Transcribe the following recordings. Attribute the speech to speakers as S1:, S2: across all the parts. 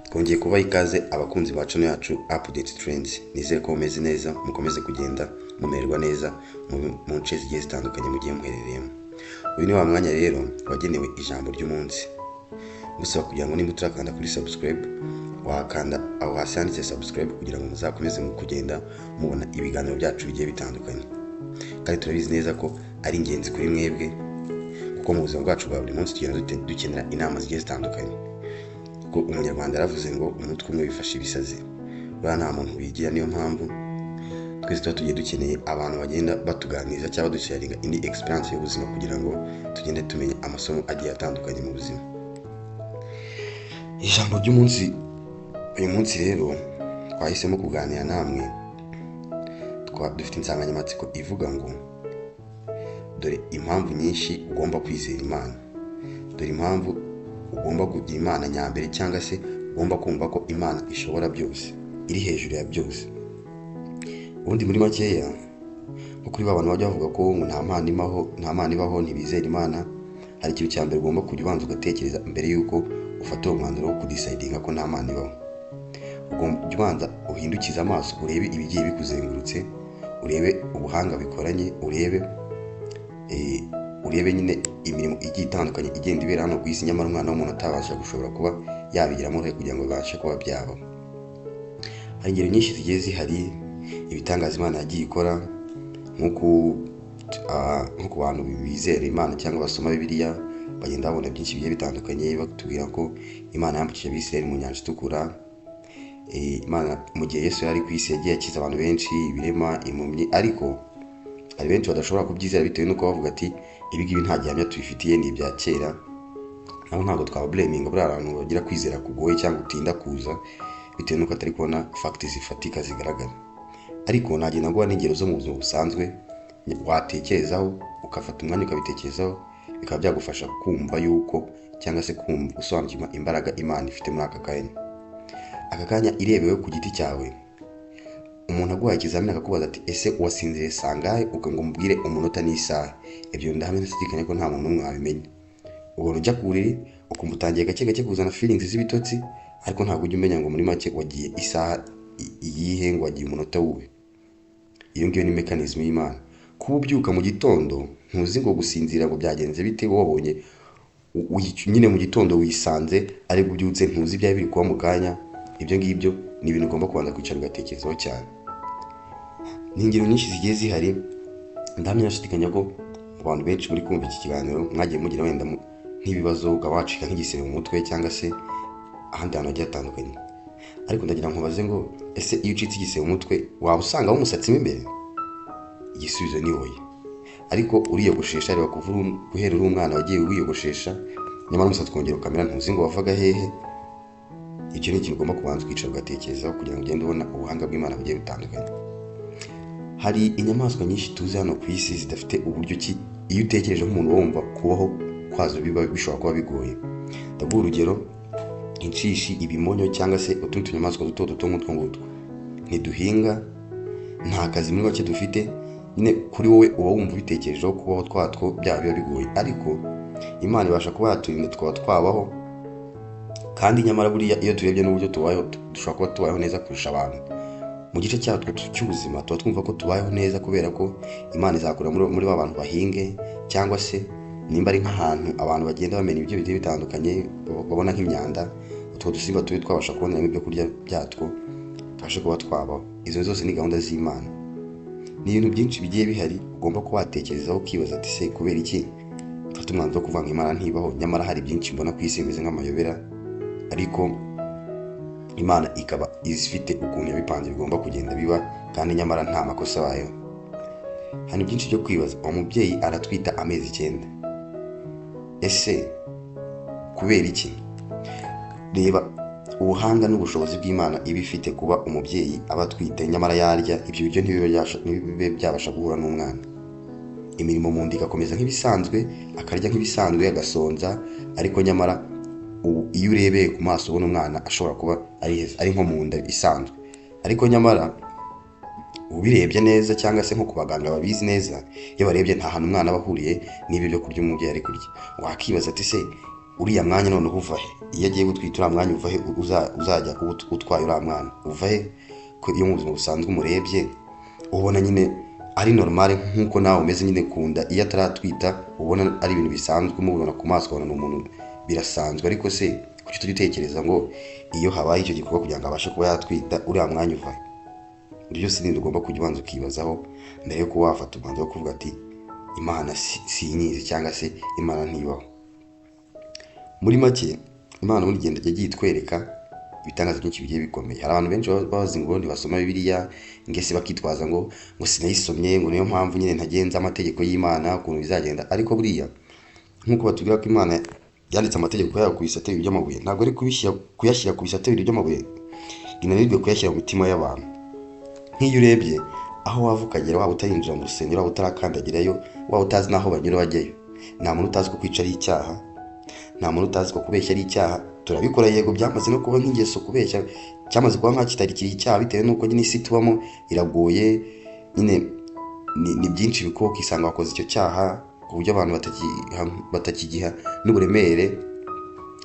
S1: Twongeye kubaha ikaze abakunzi ba channel yacu Update Trends. Nizere ko mumeze neza, mukomeze kugenda mumererwa neza mu nce zigiye zitandukanye mugiye muherereyemo. Uyu ni wa mwanya rero wagenewe ijambo ry'umunsi. Gusa kugira ngo nimba turakanda kuri subscribe, wakanda aho hasi handitse subscribe kugira ngo muzakomeze kugenda mubona ibiganiro byacu bigiye bitandukanye. Kandi turabizi neza ko ari ingenzi kuri mwebwe kuko mu buzima bwacu bwa buri munsi tugenda dukenera inama zigiye zitandukanye. Ko umunyarwanda yaravuze ngo umutwe umwe wifasha ibisazi. Bana nta muntu wigira, niyo mpamvu twese tugiye dukeneye abantu bagenda batuganiriza cyangwa dusharinga indi experience y'ubuzima kugira ngo tugende tumenya amasomo agiye atandukanye mu buzima. Ijambo ry'umunsi uyu munsi rero twahisemo kuganira namwe, dufite insanganyamatsiko ivuga ngo dore impamvu nyinshi ugomba kwizera Imana. Dore impamvu ugomba kugira Imana nyambere, cyangwa se ugomba kumva ko Imana ishobora byose, iri hejuru ya byose. Ubundi muri makeya nko kuri babantu bajya bavuga ko nta mana ibaho ntibizera Imana, hari ikintu cya mbere ugomba kujya ubanza ugatekereza mbere yuko ufata umwanzuro wo kudecidinga ko nta mana ibaho. Ugomba ubanza uhindukiza amaso urebe ibigiye bikuzengurutse, urebe ubuhanga bikoranye, urebe nyine imirimo igiye itandukanye igenda ibera hano ku isi, nyamara umwana w'umuntu atabasha gushobora kuba yabigiramo uruhare kugira ngo bibashe kuba byabaho. Hari ingero nyinshi zigiye zihari, ibitangaza Imana yagiye ikora, nko ku bantu bizera Imana cyangwa basoma Bibiliya bagenda babona byinshi bigiye bitandukanye, batubwira ko Imana yambukije Abisirayeli mu nyanja itukura. Imana mu gihe Yesu yari ku isi yagiye akiza abantu benshi, ibirema, impumyi, ariko hari benshi badashobora kubyizera bitewe nuko bavuga ati ibi ngibi nta gihamya tubifitiye, ni ibya kera. Naho ntabwo twaba blaminga buri abantu bagira kwizera kugoye cyangwa utinda kuza bitewe nuko atari kubona facts zifatika zigaragara. Ariko nagenda guha n'ingero zo mu buzima busanzwe watekerezaho, ukafata umwanya ukabitekerezaho, bikaba byagufasha kumva yuko cyangwa se kumva usobanukirwa imbaraga Imana ifite muri aka kanya. Aka kanya irebewe ku giti cyawe. Umuntu aguhaye ikizamini akakubaza ati ese wasinziriye sangahe, ngo umubwire umunota n'isaha, ibyo ndahamya ntashidikanya ko nta muntu n'umwe wabimenya. Ubona ujya ku buriri ukumva utangiye gake gake kuzana feelings z'ibitotsi, ariko ntabwo ujya umenya ngo muri make wagiye isaha iyihe, ngo wagiye umunota wuwe. Iyo ngiyo ni mechanism y'Imana. Kuba ubyuka mu gitondo ntuzi ngo gusinzira ngo byagenze bite, wabonye nyine mu gitondo wisanze ari gubyutse, ntuzi ibya biri kuba mu kanya. Ibyo ngibyo ni ibintu ugomba kubanza kwicara ugatekerezaho cyane. Ni ingero nyinshi zigiye zihari, ndahamya ntashidikanya ko abantu benshi muri kumva iki kiganiro mwagiye mugira wenda nk'ibibazo, ukaba wacika nk'igisebe mu mutwe cyangwa se ahandi hantu hagiye hatandukanye. Ariko ndagira nkubaze ngo ese iyo ucitse igisebe mu mutwe waba usanga umusatsi mo imbere? Igisubizo ni oya. Ariko uriyogoshesha, reba guhera uri umwana wagiye wiyogoshesha, nyamara umusatsi ukongera ukamera, ntuzi ngo wavaga hehe. Icyo ni ikintu ugomba kubanza ukicara ugatekerezaho kugira ngo ugende ubona ubuhanga bw'Imana bugiye butandukanye. Hari inyamaswa nyinshi tuzi hano ku isi zidafite uburyo ki, iyo utekereje nk'umuntu wumva kubaho kwazo biba bishobora kuba bigoye. Ndaguha urugero, inshishi, ibimonyo cyangwa se utundi tunyamaswa duto duto nk'utwo ngutwo. Ntiduhinga, nta kazi muri make dufite, nyine kuri wowe uba wumva ubitekerejeho kubaho twatwo byaba biba bigoye, ariko Imana ibasha kuba yaturinda tukaba twabaho. Kandi nyamara buriya iyo turebye n'uburyo tubayeho, dushobora kuba tubayeho neza kurusha abantu. Mu gice cyatwo cy'ubuzima tuba twumva ko tubayeho neza kubera ko Imana izakura muri ba bantu bahinge, cyangwa se nimba ari nk'ahantu abantu bagenda bamenya ibyo bigiye bitandukanye, babona nk'imyanda, utwo dusimba tube twabasha kubona ibyo kurya byatwo, tubashe kuba twabaho. Izo zose ni gahunda z'Imana. Ni ibintu byinshi bigiye bihari ugomba kuba watekerezaho ukibaza ati se kubera iki mfata umwanzuro wo kuvuga ngo Imana ntibaho, nyamara hari byinshi mbona ku isi bimeze nk'amayobera, ariko Imana ikaba ifite ukuntu yabipanze bigomba kugenda biba, kandi nyamara nta makosa abayeho. Hari byinshi byo kwibaza. Umubyeyi aratwita amezi 9. Ese kubera iki? Reba ubuhanga n'ubushobozi bw'Imana iba ifite kuba umubyeyi aba atwite, nyamara yarya ibyo biryo ntibibe byabasha guhura n'umwana. Imirimo mu nda igakomeza nk'ibisanzwe, akarya nk'ibisanzwe, agasonza, ariko nyamara iyo urebeye ku maso ubona umwana ashobora kuba ari nko mu nda isanzwe. Ariko nyamara ubirebye neza, cyangwa se nko ku baganga babizi neza, iyo barebye nta hantu umwana aba ahuriye n'ibyo byo kurya umubyeyi ari kurya. Wakibaza ati se uriya mwanya none uva he? iyo agiye gutwita uriya mwanya uva he uzajya utwaye uriya mwana uva he? Ko iyo mu buzima busanzwe umurebye ubona nyine ari normal nk'uko nawe umeze nyine ku nda, iyo ataratwita ubona ari ibintu bisanzwe, umubona ku maso ukabona ni umuntu birasanzwe. Ariko se kuki tujya utekereza ngo iyo habaye icyo gikorwa kugira ngo abashe kuba yatwita uriya mwanya uva he? Ibyo byose ni ugomba kujya ubanza ukibazaho mbere yo kuba wafata umwanzuro wo kuvuga ati Imana sinyizi cyangwa se Imana ntibaho. Muri make Imana ubundi igenda yagiye itwereka ibitangaza byinshi bigiye bikomeye. Hari abantu benshi bazi ngo ubundi basoma Bibiliya ngese bakitwaza ngo sinayisomye, ngo niyo mpamvu nyine ntagenza amategeko y'Imana ukuntu bizagenda. Ariko buriya nk'uko batubwira ko Imana yanditse amategeko yayo ku bisate bibiri by'amabuye, ntabwo ari kuyashyira ku bisate bibiri by'amabuye, inanirwe kuyashyira mu mitima y'abantu. Nk'iyo urebye aho wava ukagera, waba utarinjira mu rusengero, waba utarakandagirayo, waba utazi n'aho banyura bajyayo, nta muntu utazi ko kwica ari icyaha, nta muntu utazi ko kubeshya ari icyaha. Turabikora yego, byamaze no kuba nk'ingeso kubeshya, cyamaze kuba nk'akitarikira icyaha bitewe n'uko nyine isi tubamo iragoye, nyine ni byinshi bikuba ukisanga wakoze icyo cyaha ku buryo abantu batakigiha n'uburemere.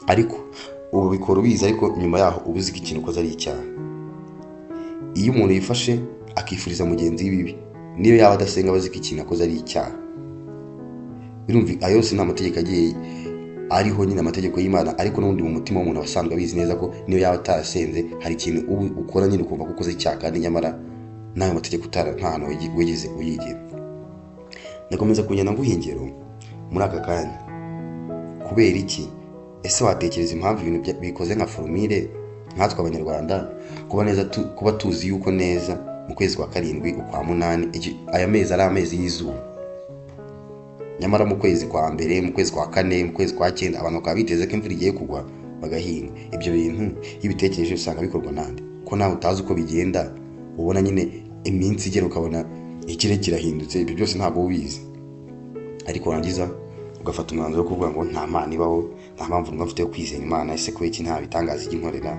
S1: Ariko ubu bikora ubizi, ariko nyuma yaho uba uzi ko ikintu ukoze ari icyaha. Iyo umuntu yifashe akifuriza mugenzi w'ibibi, niyo yaba adasenga abazi ko ikintu akoze ari icyaha, birumvikana ayo yose ni amategeko agiye ariho, nyine amategeko y'Imana. Ariko n'ubundi mu mutima w'umuntu aba asanzwe abizi neza ko niyo yaba atarasenze hari ikintu ukora nyine ukumva ko ukoze icyaha, kandi nyamara n'ayo mategeko nta hantu wigeze uyigira. Ndakomeza kugenda nguha ingero muri aka kanya. Kubera iki? Ese watekereza impamvu ibintu bikoze nka formule nkatwe Abanyarwanda kuba tuzi yuko neza mu kwezi kwa karindwi, ukwa munani, aya mezi ari amezi y'izuba, nyamara mu kwezi kwa mbere, mu kwezi kwa kane, mu kwezi kwa cyenda abantu bakaba biteze ko imvura igiye kugwa bagahinga. Ibyo bintu iyo ubitekereje usanga bikorwa nande? Ko nawe utazi uko bigenda, ubona nyine iminsi igera ukabona ikirere kirahindutse. Ibyo byose ntabwo ubizi, ariko warangiza ugafata umwanzuro wo kuvuga ngo nta Mana ibaho, nta mpamvu numva mfite yo kwizera Imana. Ese kubera iki nta bitangaza ijya inkorera?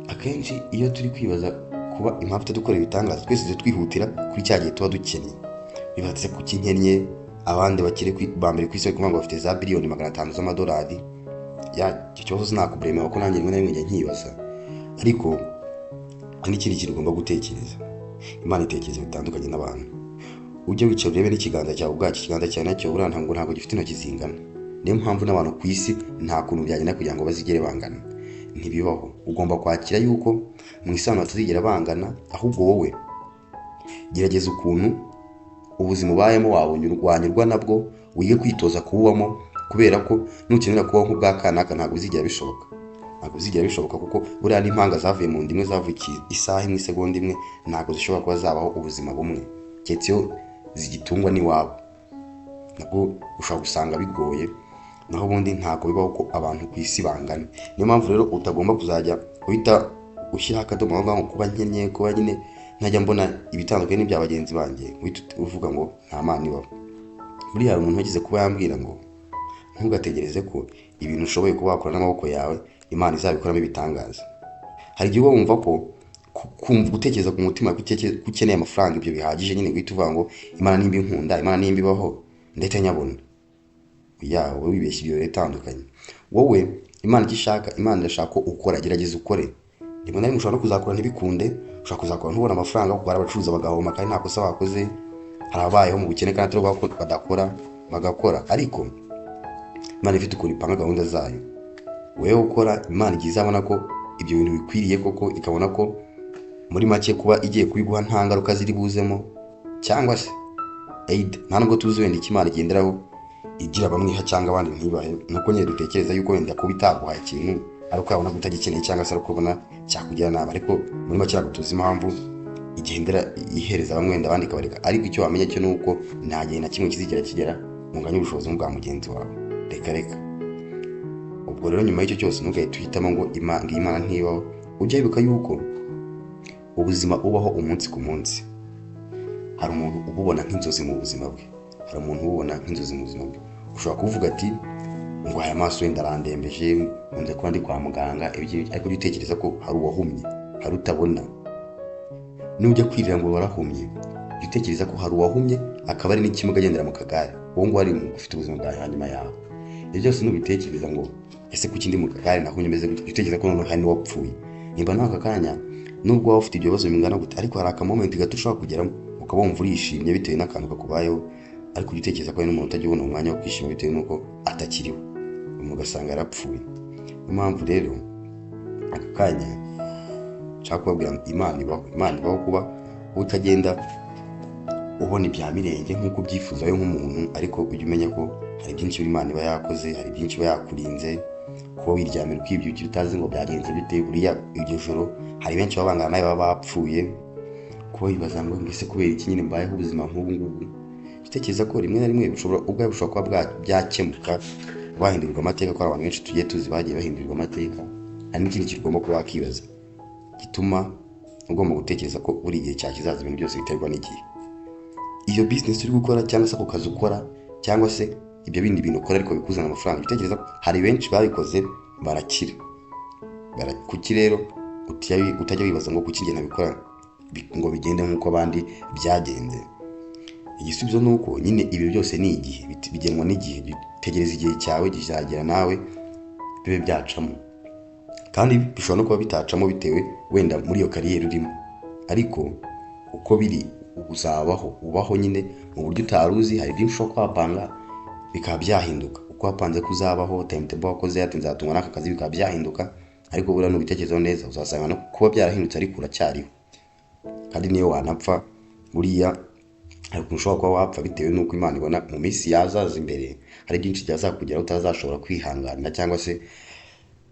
S1: Akenshi iyo turi kwibaza kuba impamvu itadukora ibitangaza, twese twihutira kuri cya gihe tuba dukeneye. Bibatse ku kinkennye, abandi bakire ba mbere ku isi kuvuga ngo bafite za biliyoni 500 z'amadolari. Icyo kibazo sinakubremera ko nanjye rimwe na rimwe njya nkibaza. Ariko n'ikindi kintu ugomba gutekereza, Imana itekereza bitandukanye n'abantu. Ujye wicara urebe n'ikiganza cyawe ubwacyo, ikiganza cyawe nacyo buranta ngo ntabwo gifite intoki zingana. Niyo mpamvu n'abantu ku isi nta kuntu byagenda kugira ngo bazigere bangana, ntibibaho. Ugomba kwakira yuko mu isano batazigera bangana, ahubwo wowe gerageza ukuntu ubuzima ubayemo wanyurwa nabwo, wige kwitoza kububamo, kubera ko nukenera kubaho nk'ubwakanaka ntabwo bizigera bishoboka, kuko buriya n'impanga zavuye mu ndimwe zavukiye isaha imwe, isegonda imwe, ntabwo zishobora kuba zabaho ubuzima bumwe, keretse iyo zigitungwa n'iwabo, nabwo ushobora gusanga bigoye. Naho ubundi ntabwo bibaho ko abantu ku isi bangana. Niyo mpamvu rero utagomba kuzajya uhita ushyiraho akadomo aho ngaho kuba nkenye, kuba nyine ntajya mbona ibitandukanye n'ibya bagenzi banjye, uhita uvuga ngo nta Mana ibaho. Buriya hari umuntu wagize kuba yambwira ngo ntugategereze ko ibintu ushoboye kuba wakora n'amaboko yawe Imana izabikoramo ibitangaza. Hari igihe uba wumva ko gutekereza ku mutima ko ukeneye amafaranga ibyo bihagije, nyine guhita uvuga ngo Imana nimba inkunda, Imana nimba ibaho ndetse nyabona. Wowe wibeshye ibyo bitandukanye. Wowe Imana igishaka, Imana irashaka ko ukora, gerageza ukore. Rimwe na rimwe ushobora no kuzakora ntibikunde, ushobora kuzakora ntubona amafaranga kuko hari abacuruza bagahoma kandi nta kosa wakoze, hari abayeho mu bukene kandi atari badakora bagakora. Ariko Imana ifite ukuntu ipanga gahunda zayo. Wewe ukora, Imana igiye izabona ko ibyo bintu bikwiriye koko, ikabona ko muri make kuba igiye kubiguha nta ngaruka ziri buzemo, cyangwa se nta nubwo tuzi wenda icyo Imana igenderaho igira bamwiha cyangwa abandi ntibahe. Nuko nyine dutekereza yuko wenda kuba itaguhaye ikintu ari uko yabona utagikeneye cyangwa se ari uko ubona cyakugira nabi. Ariko muri make ntabwo tuzi impamvu igendera ihereza bamwe wenda abandi ikabareka. Ariko icyo wamenya cyo ni uko nta gihe na kimwe kizigera kigera munganya ubushobozi bwa mugenzi wawe. Reka ubwo rero nyuma y'icyo cyose ntugahite uhitamo ngo Imana ntibaho. Ujya wibuka yuko ubuzima ubaho umunsi ku munsi, hari umuntu ububona nk'inzozi mu buzima bwe, hari umuntu ububona nk'inzozi mu buzima bwe. Ushobora kuvuga ati ngo aya maso wenda arandembeje, nkunze kuba ndi kwa muganga, ariko utekereza ko hari uwahumye, hari utabona. Nujya kwirira ngo warahumye, utekereza ko hari uwahumye akaba ari n'ikimuga agendera mu kagare, wowe ngo ari ufite ubuzima bwa hanyuma yawe. Ibyo byose nubitekereza ngo ese kuki ndi mu kagare naho nyemeze gutekereza ko noneho hari n'uwapfuye. Nimba naho aka kanya nubwo waba ufite ibyo bibazo bingana gute, ariko hari akamomenti gato ushobora kugeramo ukaba wumva urishimye bitewe n'akantu kakubayeho, ariko ujya utekereza ko hari n'umuntu utajya ubona umwanya wo kwishima bitewe n'uko atakiriho, ugasanga yarapfuye. Niyo mpamvu rero aka kanya nshaka kubabwira Imana ibaho kuba utagenda ubona ibya mirenge nk'uko ubyifuza wowe nk'umuntu, ariko ujya umenya ko hari byinshi Imana iba yakoze, hari byinshi iba yakurinze. Kuba wiryamira ukibyukira utazi ngo byagenze bite, buriya iryo joro hari benshi babangana nawe baba bapfuye. Kuba wibaza ngo mbese kubera iki nyine mbayeho ubuzima nk'ubu ngubu, utekereza ko rimwe na rimwe ubwawe bushobora kuba byakemuka, bahindurirwa amateka, ko abantu benshi tugiye tuzi bagiye bahindurirwa amateka. Hari n'ikindi kintu ugomba kuba wakibaza gituma ugomba gutekereza ko buri gihe cyakizaza ibintu byose biterwa n'igihe. Iyo business uri gukora cyangwa se ako kazi ukora cyangwa se ibyo bindi bintu ukora ariko bikuzana amafaranga, utekereza ko hari benshi babikoze barakira. Kuki rero utajya wibaza ngo kuki ngena bikora ngo bigende nk'uko abandi byagenze? Igisubizo ni uko nyine ibi byose ni igihe, bigenwa n'igihe. Tegereza igihe cyawe kizagera nawe bibe byacamo, kandi bishobora no kuba bitacamo bitewe wenda muri iyo kariyeri urimo, ariko uko biri ubaho nyine mu buryo utaruzi. Hari byinshi ushobora kwapanga bikaba byahinduka, uko wapanze kuzabaho timetable wakoze ati nzatungwa n'aka kazi bikaba byahinduka, ariko buriya n'ubitekerezo neza uzasanga no kuba byarahindutse ariko uracyariho. Kandi niyo wanapfa buriya hari ukuntu ushobora kuba wapfa bitewe n'uko Imana ibona mu minsi yazaza imbere hari byinshi byazakugeraho utazashobora kwihanganira, cyangwa se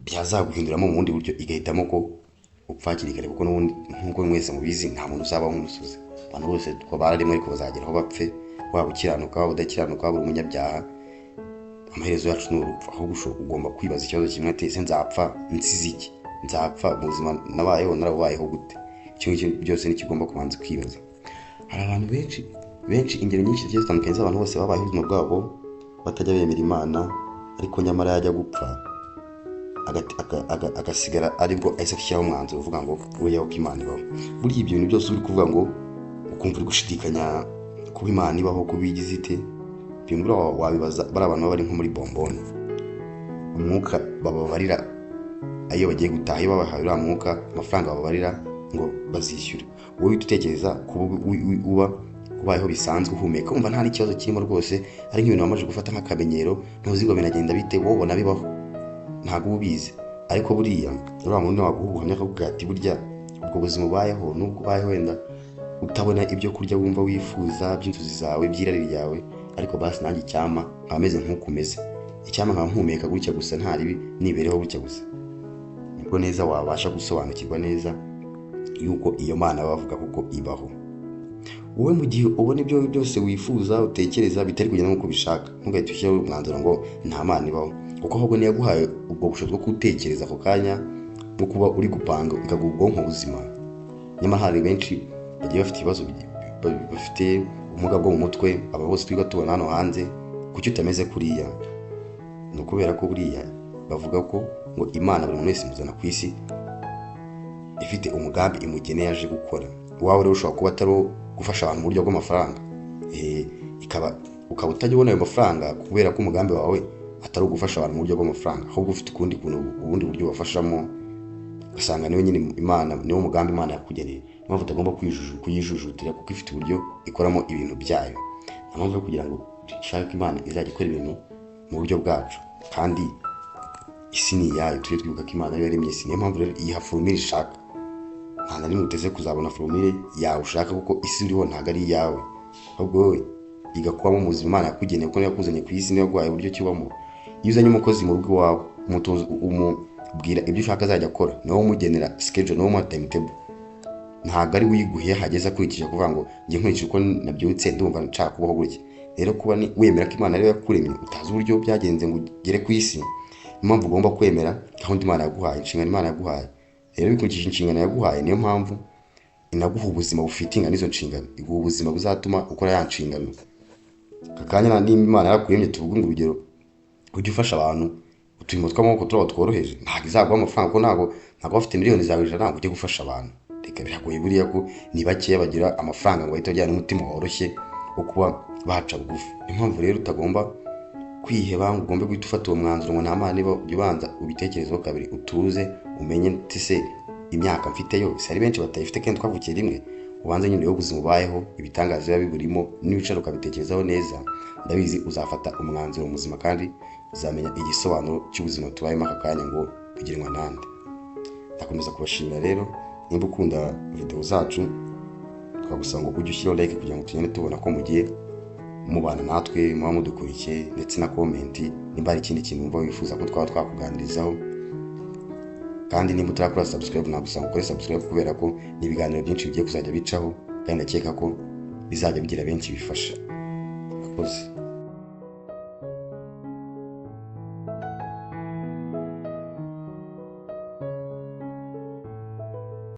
S1: byazaguhinduramo mu bundi buryo igahitamo ko upfa hakiri kare. Kuko n'ubundi nk'uko mwese mubizi nta muntu uzabaho nk'umusozi, abantu bose twabarimo ariko bazageraho bapfe, waba ukiranuka waba udakiranuka waba umunyabyaha, amaherezo yacu ni urupfu. Ahubwo ugomba kwibaza ikibazo kimwe, ati ese nzapfa nsize iki? Nzapfa mu buzima nabayeho narabayeho gute? Icyo ngicyo byose ni kigomba kubanza kwibaza. Hari abantu benshi ingero nyinshi zigiye zitandukanye z'abantu bose babayeho ubuzima bwabo batajya bemera Imana, ariko nyamara yajya gupfa agasigara aribwo ahise ashyiraho umwanzuro uvuga ngo weyaho ko Imana ibaho. Buriya ibyo bintu byose uri kuvuga ngo ukumva uri gushidikanya kuba Imana ibaho, kubigize ite, ibintu wabibaza bari abantu bari nko muri bomboni, umwuka bababarira ayo bagiye gutaha, iyo babahaye uriya mwuka amafaranga bababarira ngo bazishyura. Wowe utekereza kuba ubayeho bisanzwe uhumeka umva nta n'ikibazo kirimo rwose, ari nk'ibintu wamaze gufata nk'akamenyero, ntuzi ngo binagenda bite, wowe ubona bibaho ntabwo ubizi. Ariko buriya uriya muntu waguha ubuhamya akavuga ati burya ubwo buzima ubayeho nubwo ubayeho wenda utabona ibyo kurya wumva wifuza by'inzozi zawe by'irari ryawe, ariko basi nanjye icyama nkaba meze nk'uko umeze, icyama nkaba mpumeka gutya gusa nta ribi nibereho gutya gusa. Nibwo neza wabasha gusobanukirwa neza yuko iyo Mana bavuga kuko ibaho. Wowe mu gihe ubona ibyo byose wifuza utekereza bitari kugenda nk'uko bishaka, ntugahite ushyiraho umwanzuro ngo nta Mana ibaho, kuko ahubwo niyo yaguhaye ubwo bushobozi bwo gutekereza ako kanya no kuba uri gupanga ikaguha ubwonko buzima. Nyamara hari benshi bagiye bafite ibibazo, bafite ubumuga bwo mu mutwe, aba bose twiga tubona hano hanze. Kuki utameze kuriya? Ni ukubera ko buriya bavuga ko ngo Imana buri muntu wese imuzana ku isi ifite umugambi imugeneye yaje gukora. Wawe rero ushobora kuba atari gufasha abantu mu buryo bw'amafaranga, ukaba utajya ubona ayo mafaranga kubera ko umugambi wawe atari ugufasha abantu mu buryo bw'amafaranga, ahubwo ufite ubundi buryo ubafashamo, ugasanga niwe nyine Imana, niwo mugambi Imana yakugeneye. Niyo mpamvu utagomba kuyijujutira, kuko ifite uburyo ikoramo ibintu byayo. Niyo mpamvu kugira ngo dushake Imana izajya ikora ibintu mu buryo bwacu, kandi isi ni iyayo, tujye twibuka ko Imana ariyo yaremye isi. Niyo mpamvu rero iyiha formule ishaka, nta na rimwe uteze kuzabona formule yawe ushaka, kuko isi uriho ntabwo ari iyawe, ahubwo wowe igakubamo mu buzima Imana yakugeneye, kuko niyo yakuzanye ku isi, niyo yaguhaye uburyo kibamo. Iyo uzanye umukozi mu rugo iwawe umubwira ibyo ushaka azajya akora, niwo umugenera schedule, niwo umuha timetable, ntabwo ari wiguhiye hageze akurikije kuvuga ngo njye nkurikije uko nabyutse ndumva nshaka kubaho gutya. Rero kuba wemera ko Imana ariyo yakuremye, utazi uburyo byagenze ngo ugere ku isi, niyo mpamvu ugomba kwemera gahunda Imana yaguhaye, inshingano Imana yaguhaye. Rero bikurikije inshingano yaguhaye, niyo mpamvu inaguha ubuzima bufitinga n'izo nshingano, iguha ubuzima buzatuma ukora ya nshingano. Kakanya niba Imana yakuremye, tuvuge ngo urugero ujye ufasha abantu uturimo tw'amaboko turabo tworoheje, ntabwo izaguha amafaranga, kuko ntabwo bafite miliyoni zawe ijana ujye gufasha abantu. Reka biragoye buriya ko ni bakeya bagira amafaranga ngo bahite bajyana n'umutima woroshye wo kuba baca bugufi. Niyo mpamvu rero utagomba kwiheba ngo ugombe guhita ufata uwo mwanzuro ngo nta mana niba jya ubanza ubitekerezeho kabiri, utuze umenye uti se imyaka mfite yo hari benshi batayifite kandi twavukiye rimwe. Ubanze nyine ubuzima ubayeho, ibitangaza biba biburimo, niwicara ukabitekerezaho neza, ndabizi uzafata umwanzuro muzima kandi uzamenya igisobanuro cy'ubuzima tubayemo aka kanya ngo kugiranwa nande. Ndakomeza kubashimira rero, nimba ukunda video zacu twagusaba ngo ujye ushyiraho like kugira ngo tugende tubona ko mugiye mubana natwe, muba mudukurikiye, ndetse na comment nimba hari ikindi kintu wumva wifuza ko twaba twakuganirizaho. Kandi nimba utarakora subscribe nagusaba ukore subscribe kubera ko ni ibiganiro byinshi bigiye kuzajya bicaho kandi ndakeka ko bizajya bigira benshi bifasha. Murakoze.